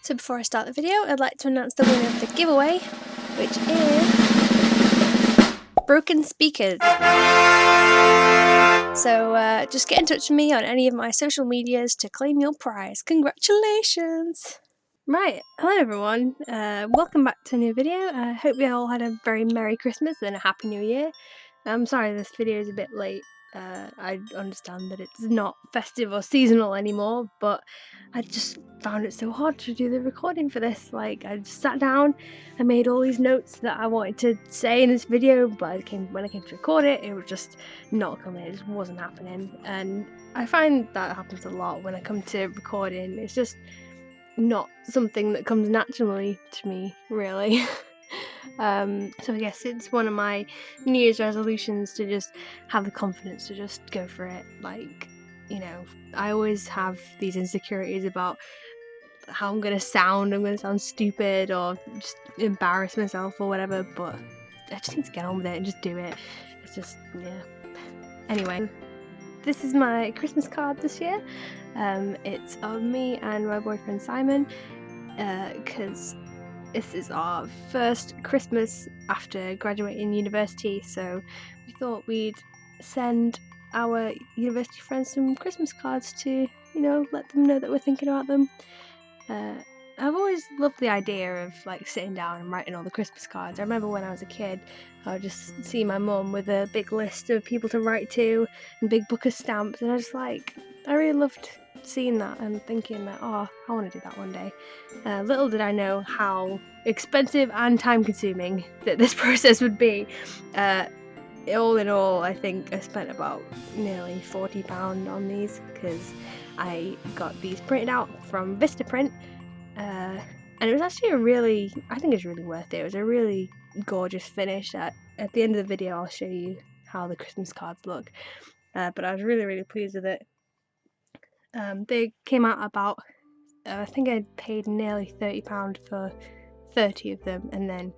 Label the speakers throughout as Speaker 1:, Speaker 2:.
Speaker 1: So before I start the video, I'd like to announce the winner of the giveaway, which is Broken Speakers. So just get in touch with me on any of my social medias to claim your prize. Congratulations! Right, hello everyone, welcome back to a new video. I hope you all had a very Merry Christmas and a Happy New Year. I'm sorry this video is a bit late. I understand that it's not festive or seasonal anymore, but I just found it so hard to do the recording for this. Like, I just sat down, I made all these notes that I wanted to say in this video, but when I came to record it, it was just not coming, it just wasn't happening. And I find that happens a lot when I come to recording. It's just not something that comes naturally to me, really. So I guess it's one of my New Year's resolutions to just have the confidence to just go for it. Like, you know, I always have these insecurities about how I'm gonna sound stupid or just embarrass myself or whatever, but I just need to get on with it and just do it. It's just, yeah. Anyway, this is my Christmas card this year. It's of me and my boyfriend Simon, because this is our first Christmas after graduating university, so we thought we'd send our university friends some Christmas cards to, you know, let them know that we're thinking about them. I've always loved the idea of like sitting down and writing all the Christmas cards. I remember when I was a kid, I would just see my mum with a big list of people to write to and a big book of stamps, and I really loved seeing that and thinking that, oh, I want to do that one day. Little did I know how expensive and time consuming that this process would be. All in all, I think I spent about nearly £40 on these, because I got these printed out from Vistaprint, and it was actually I think it's really worth it. It was a really gorgeous finish. At the end of the video I'll show you how the Christmas cards look, but I was really pleased with it. They came out about, I think I paid nearly £30 for 30 of them, and then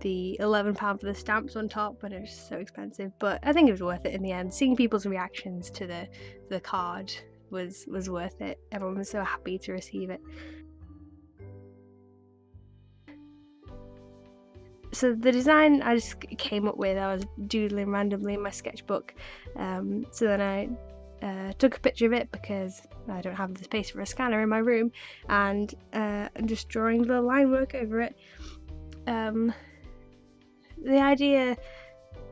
Speaker 1: the £11 for the stamps on top, but it was so expensive. But I think it was worth it in the end. Seeing people's reactions to the card was worth it. Everyone was so happy to receive it. So the design I just came up with, I was doodling randomly in my sketchbook. So then I took a picture of it because I don't have the space for a scanner in my room, and I'm just drawing the line work over it. The idea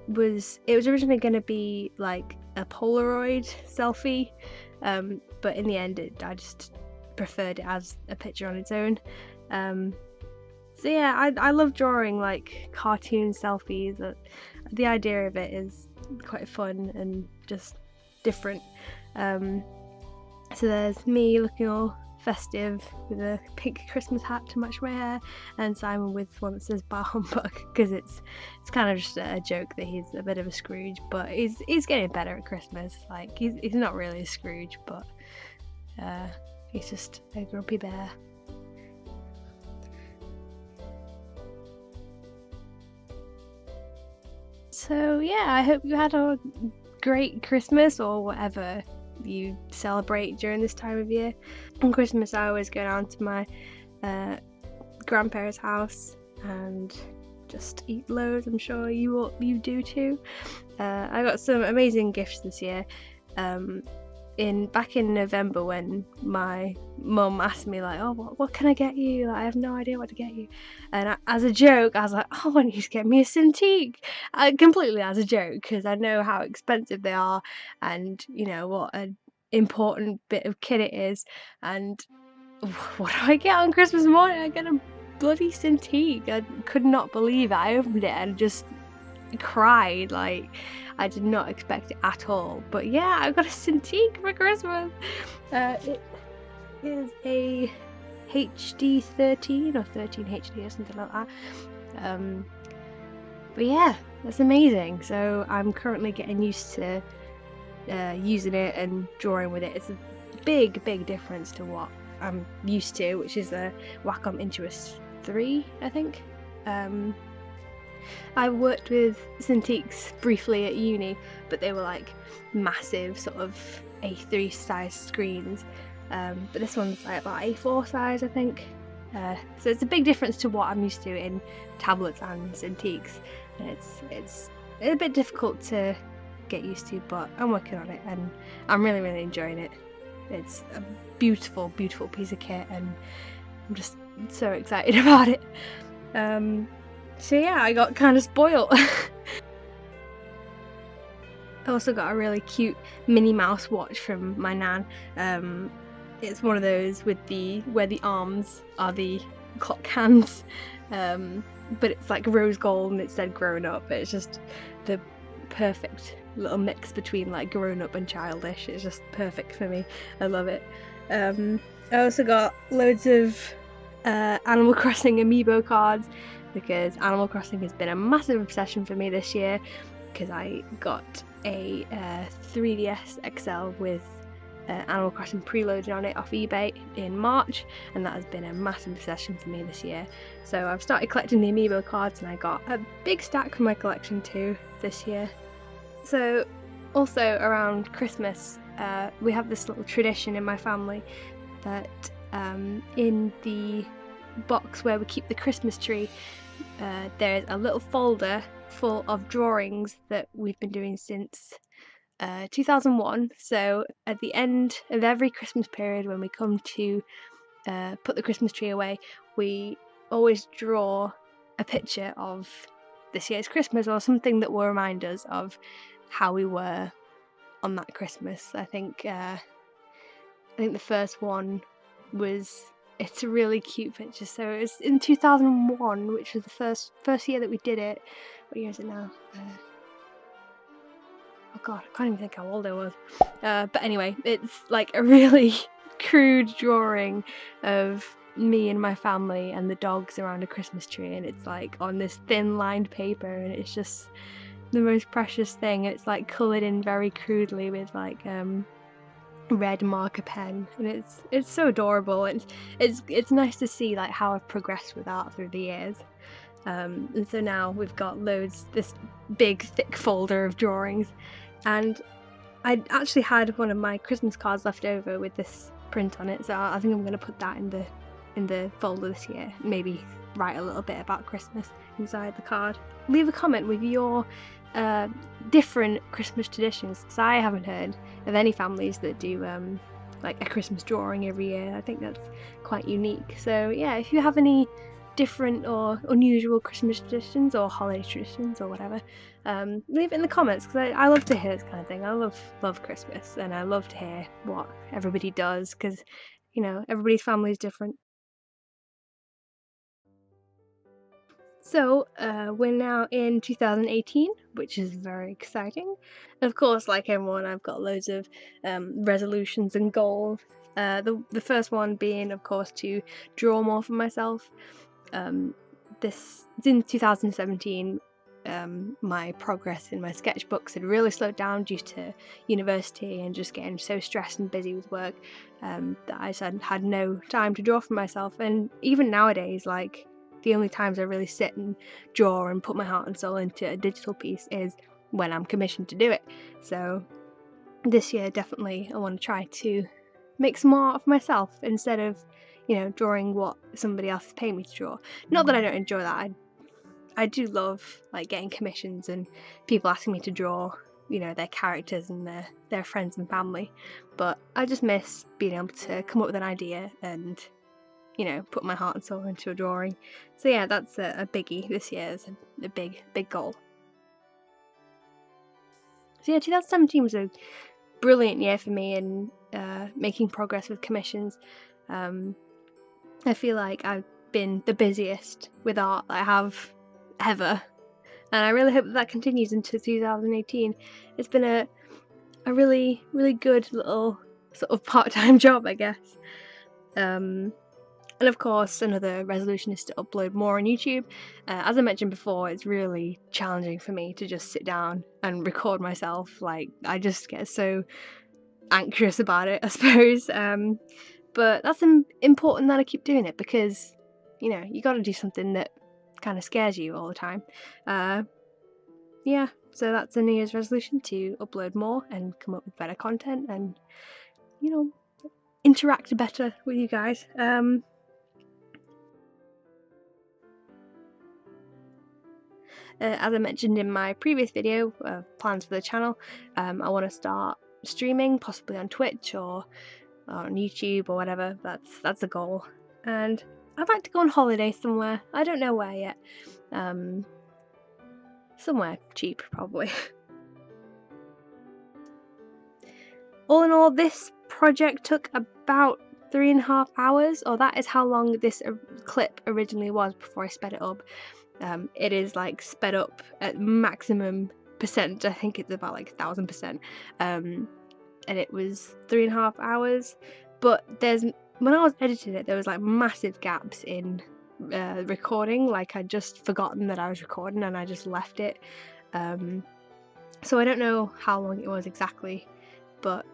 Speaker 1: was, it was originally going to be like a Polaroid selfie, but in the end I just preferred it as a picture on its own. So yeah, I love drawing like cartoon selfies. The idea of it is quite fun and just different. So there's me looking all festive with a pink Christmas hat to match my hair, and Simon with one that says "Bar Humbug," because it's kind of just a joke that he's a bit of a Scrooge, but he's getting better at Christmas. Like, he's not really a Scrooge, but he's just a grumpy bear. So yeah, I hope you had a great Christmas, or whatever you celebrate during this time of year. On Christmas I always go down to my grandparents' house and just eat loads. I'm sure you do too. I got some amazing gifts this year. Back in November, when my mum asked me like, oh, what can I get you? Like, I have no idea what to get you, and as a joke I was like, oh, why don't you just get me a Cintiq? Completely as a joke, because I know how expensive they are, and you know what an important bit of kit it is. And what do I get on Christmas morning? I get a bloody Cintiq. I could not believe it. I opened it and just cried. Like, I did not expect it at all. But yeah, I got a Cintiq for Christmas. It is a HD 13 or 13 HD or something like that. But yeah, that's amazing. So I'm currently getting used to using it and drawing with it. It's a big difference to what I'm used to, which is a Wacom Intuos 3, I think. I worked with Cintiqs briefly at uni, but they were like massive sort of A3 size screens, but this one's like about A4 size, I think. So it's a big difference to what I'm used to in tablets and Cintiqs, and it's a bit difficult to get used to, but I'm working on it and I'm really enjoying it. It's a beautiful piece of kit and I'm just so excited about it. So yeah, I got kind of spoiled. I also got a really cute Minnie Mouse watch from my nan. It's one of those with where the arms are the clock hands, but it's like rose gold and it said grown up. It's just the perfect little mix between like grown up and childish. It's just perfect for me. I love it. I also got loads of Animal Crossing amiibo cards because Animal Crossing has been a massive obsession for me this year, because I got a 3DS XL with Animal Crossing preloaded on it off eBay in March, and that has been a massive obsession for me this year. So I've started collecting the amiibo cards and I got a big stack for my collection too this year. So also around Christmas, we have this little tradition in my family that in the box where we keep the Christmas tree, there's a little folder full of drawings that we've been doing since 2001. So at the end of every Christmas period, when we come to put the Christmas tree away, we always draw a picture of this year's Christmas or something that will remind us of how we were on that Christmas. I think the first one was, it's a really cute picture. So it was in 2001, which was the first year that we did it. What year is it now? Oh god, I can't even think how old I was. But anyway, it's like a really crude drawing of me and my family and the dogs around a Christmas tree, and it's like on this thin lined paper, and it's just the most precious thing. It's like coloured in very crudely with like red marker pen, and it's so adorable, and it's nice to see like how I've progressed with art through the years. And so now we've got this big thick folder of drawings, and I actually had one of my Christmas cards left over with this print on it, so I think I'm going to put that in the folder this year. Maybe write a little bit about Christmas inside the card. Leave a comment with your different Christmas traditions, because I haven't heard of any families that do like a Christmas drawing every year. I think that's quite unique. So yeah, if you have any different or unusual Christmas traditions or holiday traditions or whatever, leave it in the comments, because I love to hear this kind of thing. I love Christmas, and I love to hear what everybody does, because you know, everybody's family is different. So we're now in 2018, which is very exciting. Of course, like everyone, I've got loads of resolutions and goals. The first one being, of course, to draw more for myself. In 2017, my progress in my sketchbooks had really slowed down due to university and just getting so stressed and busy with work, that I just had no time to draw for myself. And even nowadays, like, the only times I really sit and draw and put my heart and soul into a digital piece is when I'm commissioned to do it. So this year, definitely, I want to try to make some more art for myself instead of, you know, drawing what somebody else is paying me to draw. Not that I don't enjoy that. I do love like getting commissions and people asking me to draw, you know, their characters and their friends and family. But I just miss being able to come up with an idea and, you know, put my heart and soul into a drawing. So yeah, that's a biggie this year. It's a big goal. So yeah, 2017 was a brilliant year for me in making progress with commissions. I feel like I've been the busiest with art that I have ever, and I really hope that continues into 2018. It's been a really good little sort of part-time job, I guess. And of course, another resolution is to upload more on YouTube. As I mentioned before, it's really challenging for me to just sit down and record myself. Like, I just get so anxious about it, I suppose. But that's important that I keep doing it, because, you know, you got to do something that kind of scares you all the time. Yeah, so that's a New Year's resolution, to upload more and come up with better content and, you know, interact better with you guys. as I mentioned in my previous video, plans for the channel, I want to start streaming, possibly on Twitch or on YouTube or whatever. That's the goal. And I'd like to go on holiday somewhere. I don't know where yet. Somewhere cheap, probably. All in all, this project took about 3.5 hours, or that is how long this clip originally was before I sped it up. It is like sped up at maximum percent. I think it's about like 1000%. And it was 3.5 hours. But when I was editing it, there was like massive gaps in recording. Like I'd just forgotten that I was recording and I just left it. So I don't know how long it was exactly, but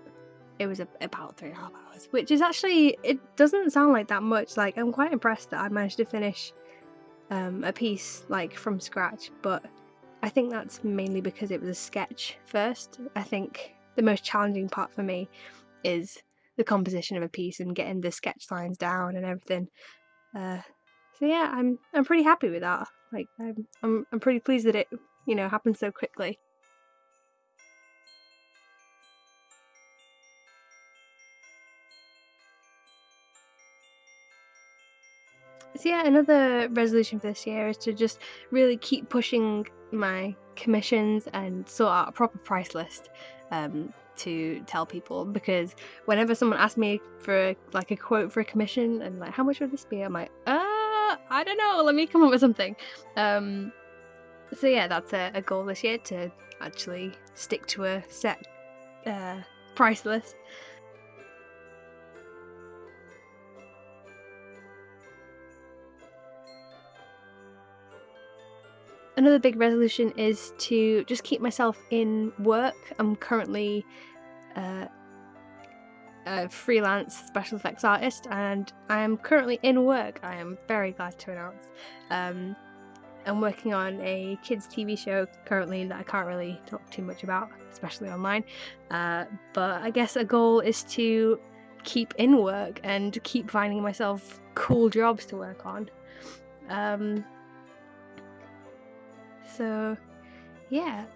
Speaker 1: it was about 3.5 hours, which is actually, it doesn't sound like that much. Like I'm quite impressed that I managed to finish a piece like from scratch, but I think that's mainly because it was a sketch first. I think the most challenging part for me is the composition of a piece and getting the sketch lines down and everything. So yeah, I'm pretty happy with that. Like I'm pretty pleased that it, you know, happened so quickly. So yeah, another resolution for this year is to just really keep pushing my commissions and sort out a proper price list to tell people, because whenever someone asks me for like a quote for a commission and like how much would this be, I'm like, I don't know, let me come up with something. So yeah, that's a goal this year, to actually stick to a set price list. Another big resolution is to just keep myself in work. I'm currently a freelance special effects artist and I am currently in work. I am very glad to announce. I'm working on a kids TV show currently that I can't really talk too much about, especially online. But I guess a goal is to keep in work and keep finding myself cool jobs to work on. So yeah,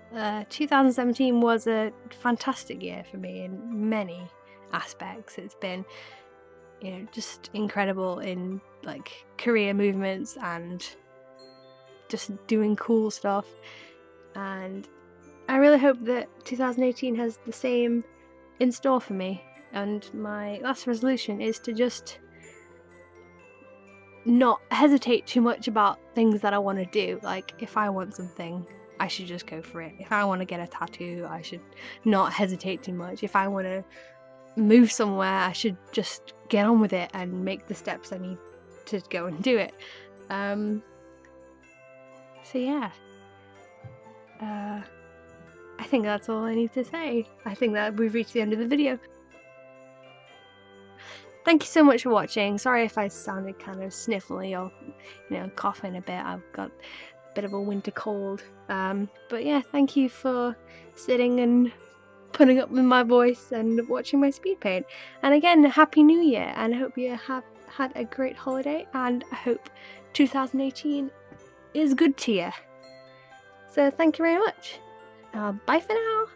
Speaker 1: 2017 was a fantastic year for me in many aspects. It's been, you know, just incredible in like career movements and just doing cool stuff, and I really hope that 2018 has the same in store for me. And my last resolution is to just not hesitate too much about things that I want to do. Like if I want something, I should just go for it. If I want to get a tattoo, I should not hesitate too much. If I want to move somewhere, I should just get on with it and make the steps I need to go and do it. So yeah, I think that's all I need to say. I think that we've reached the end of the video. Thank you so much for watching. Sorry if I sounded kind of sniffly or, you know, coughing a bit. I've got a bit of a winter cold. But yeah, thank you for sitting and putting up with my voice and watching my speed paint. And again, Happy New Year, and I hope you have had a great holiday, and I hope 2018 is good to you. So thank you very much. Bye for now.